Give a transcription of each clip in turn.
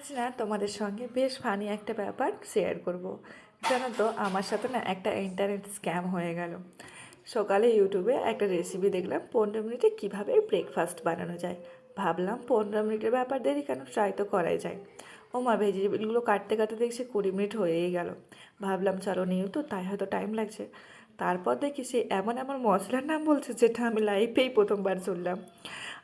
আজ না তোমাদের সঙ্গে বেশ ফানি একটা ব্যাপার শেয়ার করব। জানো তো আমার সাথে না একটা ইন্টারনেট স্ক্যাম হয়ে গেল। সকালে ইউটিউবে একটা রেসিপি দেখলাম 15 মিনিটে কীভাবে ব্রেকফাস্ট বানানো যায়। ভাবলাম 15 মিনিটের ব্যাপার দেরি কেন, ট্রাই তো করাই যায়। ও মা, ভেজিটেবলগুলো কাটতে কাটতে দেখছি 20 মিনিট হয়েই গেল। ভাবলাম চলো নিউ তো, তাই হয়তো টাইম লাগছে। তারপর দেখি সে এমন এমন মশলার নাম বলছে যেটা আমি লাইফেই প্রথমবার শুনলাম।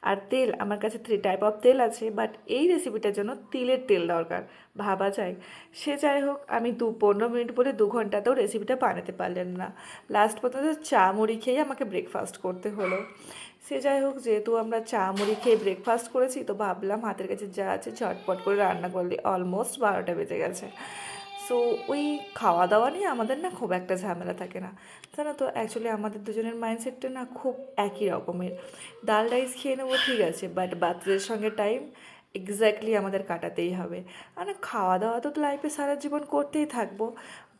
আর তেল, আমার কাছে 3 টাইপ অফ তেল আছে, বাট এই রেসিপিটার জন্য তিলের তেল দরকার। ভাবা যায়। সে যাই হোক, আমি 15 মিনিট বলে 2 ঘন্টাতেও রেসিপিটা বানাতে পারলেন না। লাস্ট পর্যন্ত চা মুড়ি খেয়ে আমাকে ব্রেকফাস্ট করতে হলো। সে যাই হোক, যেহেতু আমরা চা মুড়ি খেয়ে ব্রেকফাস্ট করেছি, তো ভাবলাম হাতের কাছে যা আছে ঝটপট করে রান্না করলে। অলমোস্ট 12টা বেজে গেছে। সো ওই খাওয়া দাওয়া নিয়ে আমাদের না খুব একটা ঝামেলা থাকে না। জানো তো, অ্যাকচুয়ালি আমাদের দুজনের মাইন্ডসেটটা না খুব একই রকমের। ডাল রাইস খেয়ে নেবো ঠিক আছে, বাট বাচ্চাদের সঙ্গে টাইম এক্স্যাক্টলি আমাদের কাটাতেই হবে। আর না, খাওয়া দাওয়া তো লাইফে সারা জীবন করতেই থাকবো,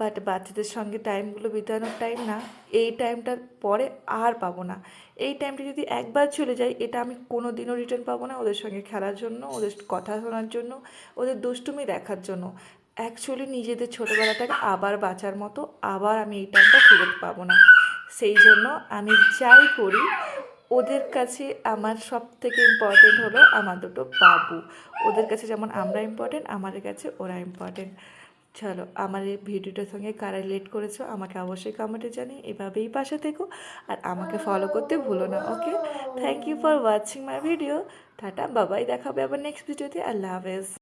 বাট বাচ্চাদের সঙ্গে টাইমগুলো বিতানোর টাইম না, এই টাইমটার পরে আর পাবো না। এই টাইমটা যদি একবার চলে যায়, এটা আমি কোনো দিনও রিটার্ন পাবো না। ওদের সঙ্গে খেলার জন্য, ওদের কথা শোনার জন্য, ওদের দুষ্টুমি দেখার জন্য। অ্যাকচুয়ালি নিজেদের ছোটোবেলাটাকে আবার বাঁচার মতো আবার আমি এই টাইমটা ফেরত পাবো না। সেই জন্য আমি যাই করি, ওদের কাছে আমার সব থেকে ইম্পর্টেন্ট হলো আমার দুটো বাবু। ওদের কাছে যেমন আমরা ইম্পর্টেন্ট, আমাদের কাছে ওরা ইম্পর্টেন্ট। চলো, আমার এই ভিডিওটার সঙ্গে কারা রিলেট করেছো আমাকে অবশ্যই কমেন্টে জানিয়ে এভাবেই পাশে থেকো। আর আমাকে ফলো করতে ভুলো না। Okay, thank you for watching my video. Tata, bye bye, দেখাবে আবার নেক্সট ভিডিওতে। আল্লাহ হাফেজ।